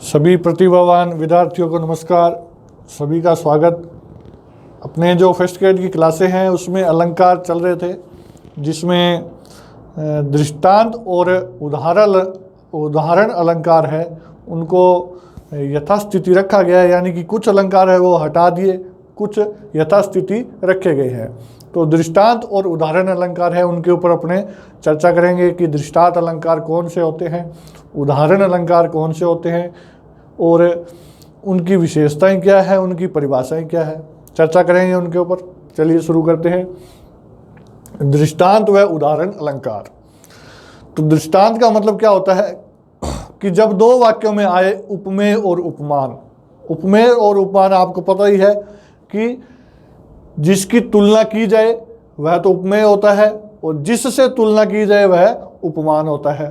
सभी प्रतिभावान विद्यार्थियों को नमस्कार। सभी का स्वागत। अपने जो फर्स्ट ग्रेड की क्लासें हैं उसमें अलंकार चल रहे थे, जिसमें दृष्टांत और उदाहरण अलंकार है उनको यथास्थिति रखा गया है, यानी कि कुछ अलंकार है वो हटा दिए, कुछ यथास्थिति रखे गए हैं। तो दृष्टांत और उदाहरण अलंकार है उनके ऊपर अपने चर्चा करेंगे कि दृष्टांत अलंकार कौन से होते हैं, उदाहरण अलंकार कौन से होते हैं और उनकी विशेषताएं क्या है, उनकी परिभाषाएं क्या है, चर्चा करेंगे उनके ऊपर। चलिए शुरू करते हैं। दृष्टांत व उदाहरण अलंकार। तो दृष्टांत का मतलब क्या होता है कि जब दो वाक्यों में आए उपमेय और उपमान। उपमेय और उपमान आपको पता ही है कि जिसकी तुलना की जाए वह तो उपमेय होता है और जिससे तुलना की जाए वह उपमान होता है।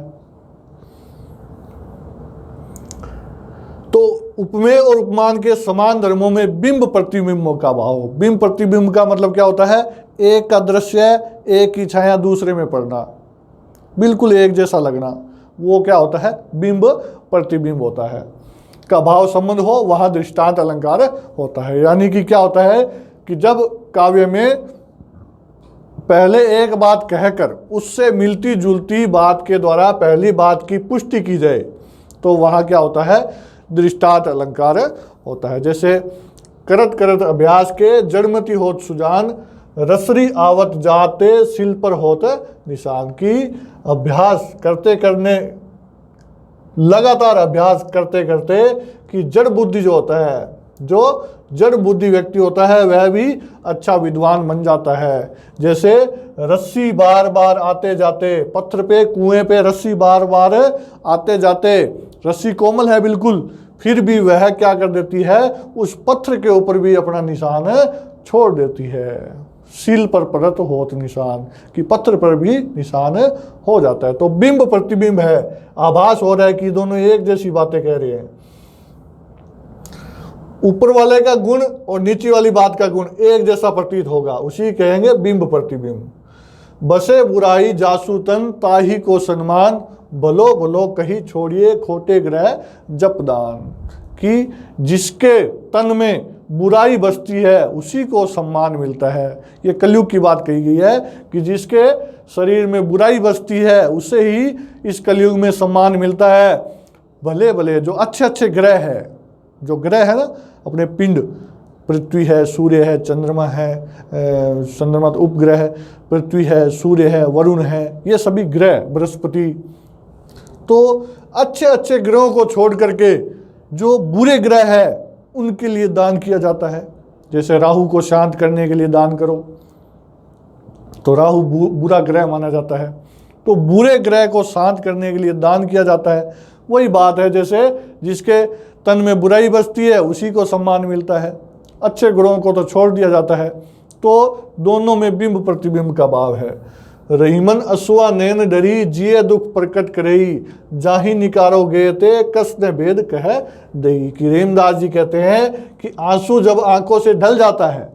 तो उपमेय और उपमान के समान धर्मों में बिंब प्रतिबिंबों का भाव। बिंब प्रतिबिंब का मतलब क्या होता है? एक का दृश्य, एक की छाया दूसरे में पड़ना, बिल्कुल एक जैसा लगना, वो क्या होता है? बिंब प्रतिबिंब होता है। का भाव संबंध हो वहां दृष्टांत अलंकार होता है। यानी कि क्या होता है कि जब काव्य में पहले एक बात कहकर उससे मिलती जुलती बात के द्वारा पहली बात की पुष्टि की जाए तो वहां क्या होता है? दृष्टांत अलंकार होता है। जैसे करत करत अभ्यास के जड़मती होत सुजान, रसरी आवत जाते सिल पर होत निशान। की अभ्यास करते करने, लगातार अभ्यास करते करते कि जड़ बुद्धि जो होता है, जो जड़ बुद्धि व्यक्ति होता है वह भी अच्छा विद्वान बन जाता है। जैसे रस्सी बार बार आते जाते, पत्थर पे कुएं पे रस्सी बार बार आते जाते, रस्सी कोमल है बिल्कुल, फिर भी वह क्या कर देती है? उस पत्थर के ऊपर भी अपना निशान छोड़ देती है। सील पर परत होत निशान, कि पत्थर पर भी निशान हो जाता है। तो बिंब प्रतिबिंब है, आभास हो रहा है कि दोनों एक जैसी बातें कह रहे हैं। ऊपर वाले का गुण और नीचे वाली बात का गुण एक जैसा प्रतीत होगा, उसी कहेंगे बिंब प्रतिबिंब। बसे बुराई जासु तन ताही को सम्मान, भलो भलो कही छोड़िए खोटे ग्रह जपदान। कि जिसके तन में बुराई बसती है उसी को सम्मान मिलता है। ये कलयुग की बात कही गई है कि जिसके शरीर में बुराई बसती है उसे ही इस कलयुग में सम्मान मिलता है। भले भले जो अच्छे अच्छे ग्रह है, जो ग्रह है ना अपने पिंड, पृथ्वी है, सूर्य है, चंद्रमा है, चंद्रमा तो उपग्रह है, पृथ्वी है, सूर्य है, वरुण है, ये सभी ग्रह, बृहस्पति। तो अच्छे अच्छे ग्रहों को छोड़ करके जो बुरे ग्रह है उनके लिए दान किया जाता है। जैसे राहु को शांत करने के लिए दान करो, तो राहु बुरा ग्रह माना जाता है, तो बुरे ग्रह को शांत करने के लिए दान किया जाता है। वही बात है, जैसे जिसके तन में बुराई बसती है उसी को सम्मान मिलता है, अच्छे गुणों को तो छोड़ दिया जाता है। तो दोनों में बिंब प्रतिबिंब का भाव है। रहीमन असुआ नैन डरी, जिये दुख प्रकट करई, जाहि निकारो गे ते कस ने भेद कह दई। कि रेमदास जी कहते हैं कि आंसू जब आंखों से ढल जाता है,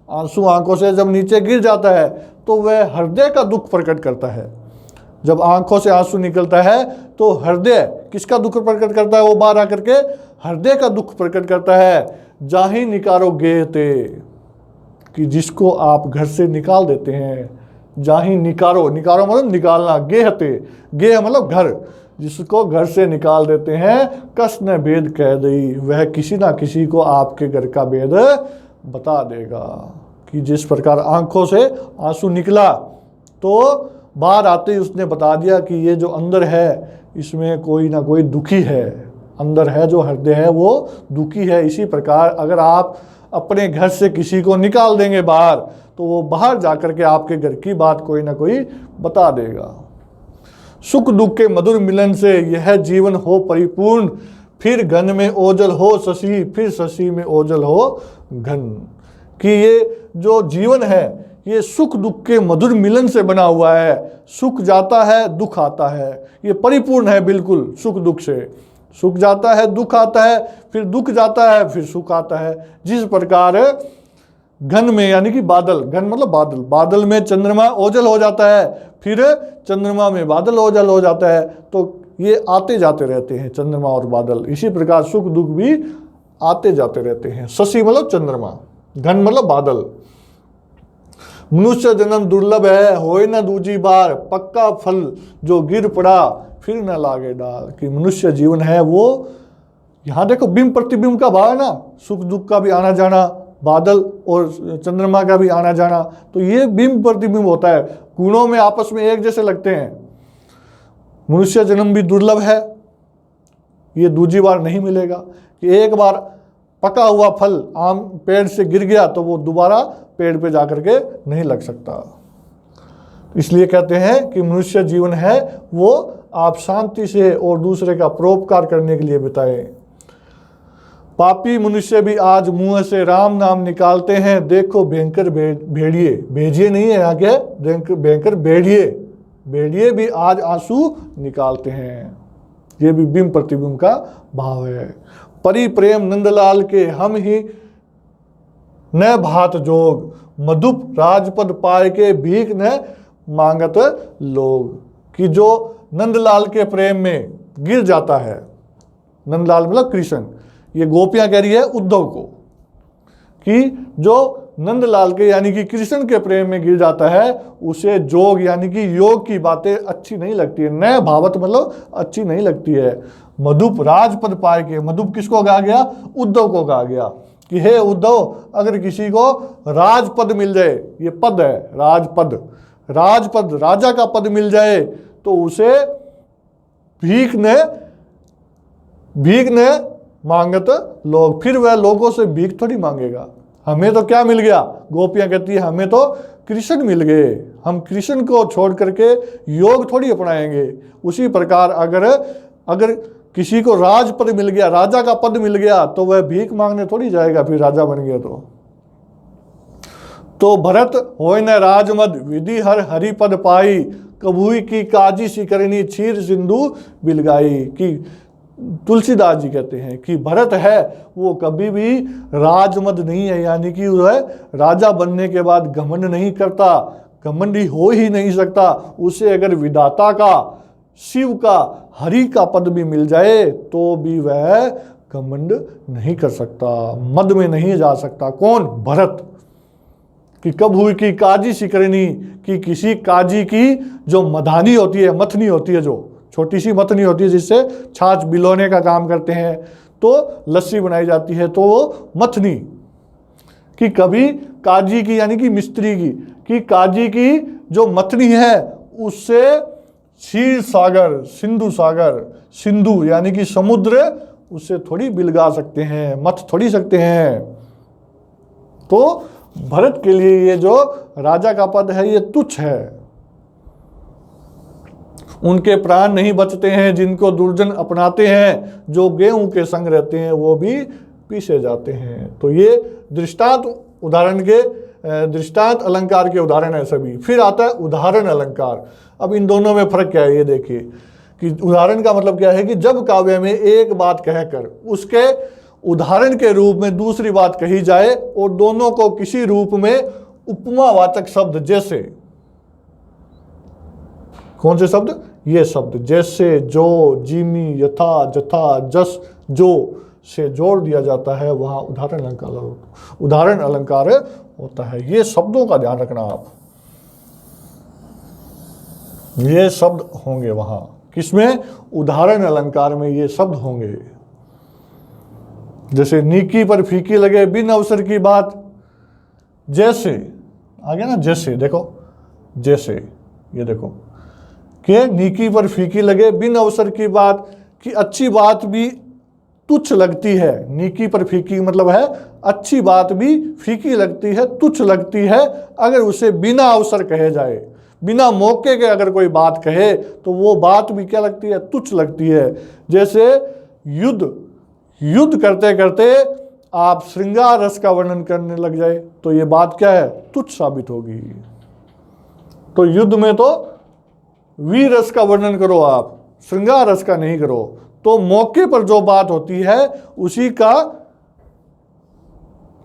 आंसू आंखों से जब नीचे गिर जाता है तो वह हृदय का दुख प्रकट करता है। जब आंखों से आंसू निकलता है तो हृदय किसका दुख प्रकट करता है? वो बाहर आकर के हृदय का दुख प्रकट करता है। जाहि निकारो गे ते, कि जिसको आप घर से निकाल देते हैं। जाहि निकारो, निकारो मतलब निकालना, गेहते, गेह मतलब घर, जिसको घर से निकाल देते हैं। कस न भेद कह दई, वह किसी ना किसी को आपके घर का भेद बता देगा। कि जिस प्रकार आंखों से आंसू निकला तो बाहर आते ही उसने बता दिया कि ये जो अंदर है इसमें कोई ना कोई दुखी है, अंदर है जो हृदय है वो दुखी है। इसी प्रकार अगर आप अपने घर से किसी को निकाल देंगे बाहर तो वो बाहर जाकर के आपके घर की बात कोई ना कोई बता देगा। सुख दुख के मधुर मिलन से यह जीवन हो परिपूर्ण, फिर घन में ओझल हो शशि, फिर शशि में ओझल हो घन। कि ये जो जीवन है ये सुख दुख के मधुर मिलन से बना हुआ है। सुख जाता है, दुख आता है, ये परिपूर्ण है बिल्कुल सुख दुख से। सुख जाता है, दुख आता है, फिर दुख जाता है, फिर सुख आता है। जिस प्रकार घन में, यानी कि बादल, घन मतलब बादल, बादल में चंद्रमा ओझल हो जाता है, फिर चंद्रमा में बादल ओझल हो जाता है। तो ये आते जाते रहते हैं, चंद्रमा और बादल। इसी प्रकार सुख दुख भी आते जाते रहते हैं। शशि मतलब चंद्रमा, घन मतलब बादल। मनुष्य जन्म दुर्लभ है, होए न दूजी बार, पक्का फल जो गिर पड़ा फिर न लागे डाल। कि मनुष्य जीवन है वो, यहाँ देखो बिंब प्रतिबिंब का भाव है ना, सुख दुख का भी आना जाना, बादल और चंद्रमा का भी आना जाना, तो ये बिंब प्रतिबिंब होता है। गुणों में आपस में एक जैसे लगते हैं। मनुष्य जन्म भी दुर्लभ है, ये दूसरी बार नहीं मिलेगा। कि एक बार पका हुआ फल आम पेड़ से गिर गया तो वो दोबारा पेड़ पे जाकर के नहीं लग सकता। इसलिए कहते हैं कि मनुष्य जीवन है वो आप शांति से और दूसरे का परोपकार करने के लिए बिताएं। पापी मनुष्य भी आज मुंह से राम नाम निकालते हैं, देखो भयंकर भेड़िए, भेजिए नहीं है यहाँ के, भयंकर भेड़िए, भेड़िए भी आज आंसू निकालते हैं। ये भी बिंब प्रतिबिंब का भाव है। परि प्रेम नंदलाल के हम ही न भात जोग, मधुप राजपद पाए के भीख न मांगत लोग। कि जो नंदलाल के प्रेम में गिर जाता है, नंदलाल मतलब कृष्ण, ये गोपियां कह रही है उद्धव को कि जो नंदलाल के यानी कि कृष्ण के प्रेम में गिर जाता है उसे जोग यानी कि योग की बातें अच्छी नहीं लगती है। नए भावत मतलब अच्छी नहीं लगती है। मधुप राजपद पाए के, मधुप किसको कहा गया? उद्धव को कहा गया कि हे उद्धव, अगर किसी को राजपद मिल जाए, ये पद है राजपद, राजपद राजा का पद मिल जाए तो उसे भीख ने मांगत लोग, फिर वह लोगों से भीख थोड़ी मांगेगा। हमें तो क्या मिल गया? गोपियां कहती है हमें तो कृष्ण मिल गए, हम कृष्ण को छोड़ करके योग थोड़ी अपनाएंगे। उसी प्रकार अगर किसी को राजपद मिल गया, राजा का पद मिल गया, तो वह भीख मांगने थोड़ी जाएगा फिर राजा बन गया तो भरत होय न राजमद, विधि हर हरिपद पाई, कभुई की काजी सिकरनी क्षीर सिंधु बिलगाई। कि तुलसीदास जी कहते हैं कि भरत है वो कभी भी राजमद नहीं है, यानी कि वह राजा बनने के बाद घमंड नहीं करता, घमंडी हो ही नहीं सकता। उसे अगर विधाता का, शिव का, हरि का पद भी मिल जाए तो भी वह घमंड नहीं कर सकता, मद में नहीं जा सकता। कौन? भरत। कि कब हुई की काजी सिकरनी, कि किसी काजी की जो मधानी होती है, मथनी होती है, जो छोटी सी मथनी होती है जिससे छाछ बिलोने का काम करते हैं तो लस्सी बनाई जाती है, तो वो मथनी। कि कभी काजी की यानी कि मिस्त्री की, कि काजी की जो मथनी है उससे क्षीर सागर, सिंधु सागर, सिंधु यानी कि समुद्र, उससे थोड़ी बिलगा सकते हैं, मथ थोड़ी सकते हैं। तो भरत के लिए ये जो राजा का पद है ये तुच्छ है। उनके प्राण नहीं बचते हैं जिनको दुर्जन अपनाते हैं, जो गेहूं के संग रहते हैं वो भी पीसे जाते हैं। तो ये दृष्टांत उदाहरण के, दृष्टांत अलंकार के उदाहरण है सभी। फिर आता है उदाहरण अलंकार। अब इन दोनों में फर्क क्या है ये देखिए कि उदाहरण का मतलब क्या है कि जब काव्य में एक बात कहकर उसके उदाहरण के रूप में दूसरी बात कही जाए और दोनों को किसी रूप में उपमावाचक शब्द, जैसे कौन से शब्द? ये शब्द, जैसे, जो, जिमी, यथा, जथा, जस, जो से जोड़ दिया जाता है, वहां उदाहरण अलंकार होता है। ये शब्दों का ध्यान रखना आप, ये शब्द होंगे वहां किसमें? उदाहरण अलंकार में ये शब्द होंगे। जैसे नीकी पर फीकी लगे बिन अवसर की बात, जैसे आ गया ना, जैसे देखो, जैसे ये देखो कि नीकी पर फीकी लगे बिन अवसर की बात, कि अच्छी बात भी तुच्छ लगती है। नीकी पर फीकी मतलब है अच्छी बात भी फीकी लगती है, तुच्छ लगती है अगर उसे बिना अवसर कहे जाए, बिना मौके के अगर कोई बात कहे तो वो बात भी क्या लगती है? तुच्छ लगती है। जैसे युद्ध करते करते आप श्रृंगार रस का वर्णन करने लग जाए तो ये बात क्या है? तुच्छ साबित होगी। तो युद्ध में तो वीर रस का वर्णन करो आप, श्रृंगार रस का नहीं करो। तो मौके पर जो बात होती है उसी का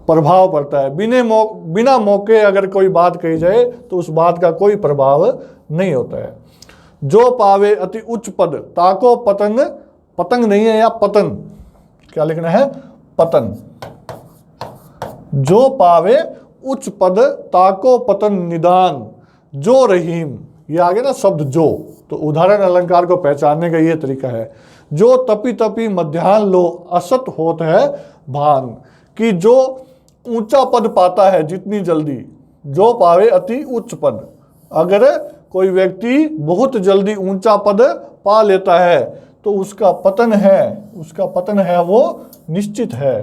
प्रभाव पड़ता है। बिना मौके अगर कोई बात कही जाए तो उस बात का कोई प्रभाव नहीं होता है। जो पावे अति उच्च पद ताको पतन, पतंग नहीं है या पतन, क्या लिखना है, पतन। जो पावे उच्च पद ताको पतन निदान, जो रहीम, ये आगे ना शब्द जो, तो उदाहरण अलंकार को पहचानने का ये तरीका है। जो तपी तपी मध्याह्न लो असत होत है भान, कि जो ऊंचा पद पाता है जितनी जल्दी, जो पावे अति उच्च पद, अगर कोई व्यक्ति बहुत जल्दी ऊंचा पद पा लेता है तो उसका पतन है वो निश्चित है।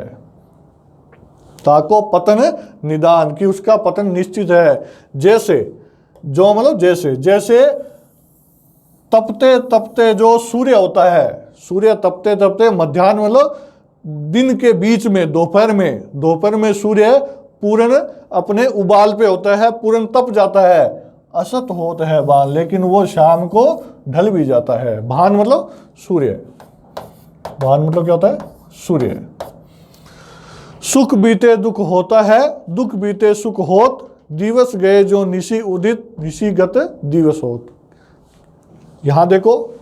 ताको पतन निदान, कि उसका पतन निश्चित है। जैसे, जो मतलब जैसे तपते तपते जो सूर्य होता है, सूर्य तपते तपते मध्याह्न मतलब दिन के बीच में, दोपहर में सूर्य पूर्ण अपने उबाल पे होता है, पूर्ण तप जाता है, असत होता है भान, लेकिन वो शाम को ढल भी जाता है। भान मतलब सूर्य, भान मतलब क्या होता है, सूर्य। सुख बीते दुख होता है, दुख बीते सुख होत, दिवस गए जो निशी उदित, निशीगत दिवस होत। यहां देखो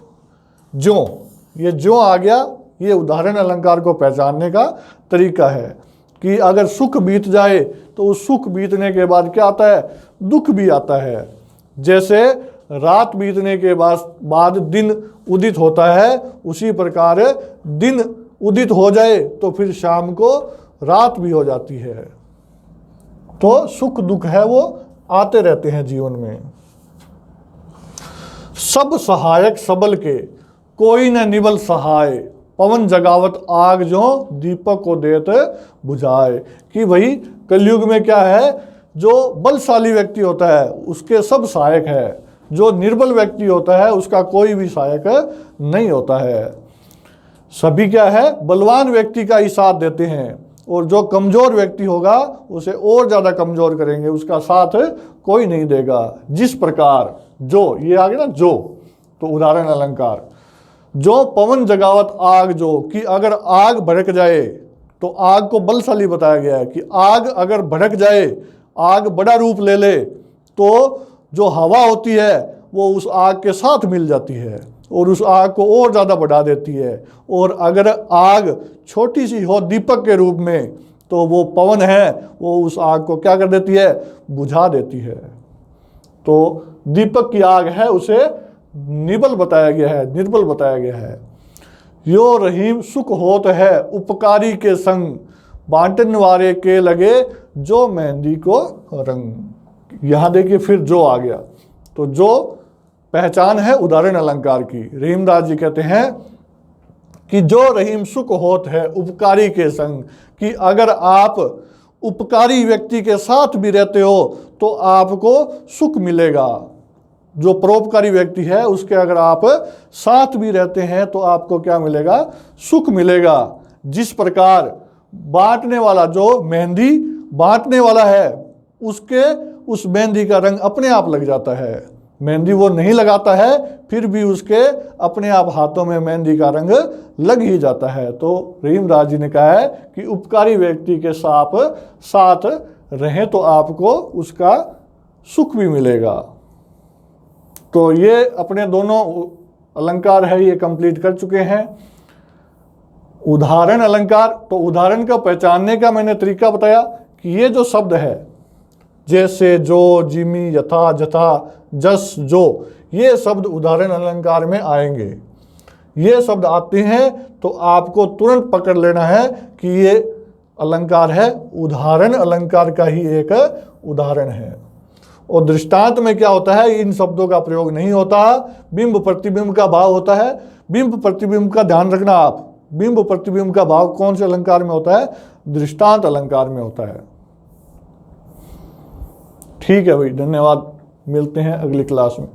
ये जो आ गया, ये उदाहरण अलंकार को पहचानने का तरीका है कि अगर सुख बीत जाए तो उस सुख बीतने के बाद क्या आता है, दुख भी आता है। जैसे रात बीतने के बाद दिन उदित होता है, उसी प्रकार दिन उदित हो जाए तो फिर शाम को रात भी हो जाती है। तो सुख दुख है वो आते रहते हैं जीवन में। सब सहायक सबल के कोई न निबल सहाय, पवन जगावत आग जो दीपक को देत बुझाए, कि भाई कलयुग में क्या है, जो बलशाली व्यक्ति होता है उसके सब सहायक है, जो निर्बल व्यक्ति होता है उसका कोई भी सहायक नहीं होता है। सभी क्या है, बलवान व्यक्ति का ही साथ देते हैं, और जो कमजोर व्यक्ति होगा उसे और ज़्यादा कमजोर करेंगे, उसका साथ कोई नहीं देगा। जिस प्रकार जो, ये आगे ना जो, तो उदाहरण अलंकार, जो पवन जगावत आग जो, कि अगर आग भड़क जाए, तो आग को बलशाली बताया गया है कि आग अगर भड़क जाए, आग बड़ा रूप ले ले, तो जो हवा होती है वो उस आग के साथ मिल जाती है और उस आग को और ज़्यादा बढ़ा देती है। और अगर आग छोटी सी हो दीपक के रूप में, तो वो पवन है वो उस आग को क्या कर देती है, बुझा देती है। तो दीपक की आग है उसे निर्बल बताया गया है। यो रहीम सुख होत है उपकारी के संग, बांटन वारे के लगे जो मेहंदी को रंग। यहाँ देखिए फिर जो आ गया, तो जो पहचान है उदाहरण अलंकार की। रहीमदास जी कहते हैं कि जो रहीम सुख होत है उपकारी के संग, कि अगर आप उपकारी व्यक्ति के साथ भी रहते हो तो आपको सुख मिलेगा। जो परोपकारी व्यक्ति है उसके अगर आप साथ भी रहते हैं तो आपको क्या मिलेगा, सुख मिलेगा। जिस प्रकार बांटने वाला, जो मेहंदी बांटने वाला है, उसके उस मेहंदी का रंग अपने आप लग जाता है। मेहंदी वो नहीं लगाता है फिर भी उसके अपने आप हाथों में मेहंदी का रंग लग ही जाता है। तो रहीमदास जी ने कहा है कि उपकारी व्यक्ति के साथ रहें तो आपको उसका सुख भी मिलेगा। तो ये अपने दोनों अलंकार है ये कंप्लीट कर चुके हैं। उदाहरण अलंकार, तो उदाहरण का पहचानने का मैंने तरीका बताया कि ये जो शब्द है, जैसे, जो, जिमी, यथा, जथा, जस, जो, ये शब्द उदाहरण अलंकार में आएंगे। ये शब्द आते हैं तो आपको तुरंत पकड़ लेना है कि ये अलंकार है, उदाहरण अलंकार का ही एक उदाहरण है। और दृष्टांत में क्या होता है, इन शब्दों का प्रयोग नहीं होता, बिंब प्रतिबिंब का भाव होता है। बिंब प्रतिबिंब का ध्यान रखना आप, बिंब प्रतिबिंब का भाव कौन से अलंकार में होता है, दृष्टांत अलंकार में होता है। ठीक है भाई, धन्यवाद, मिलते हैं अगली क्लास में।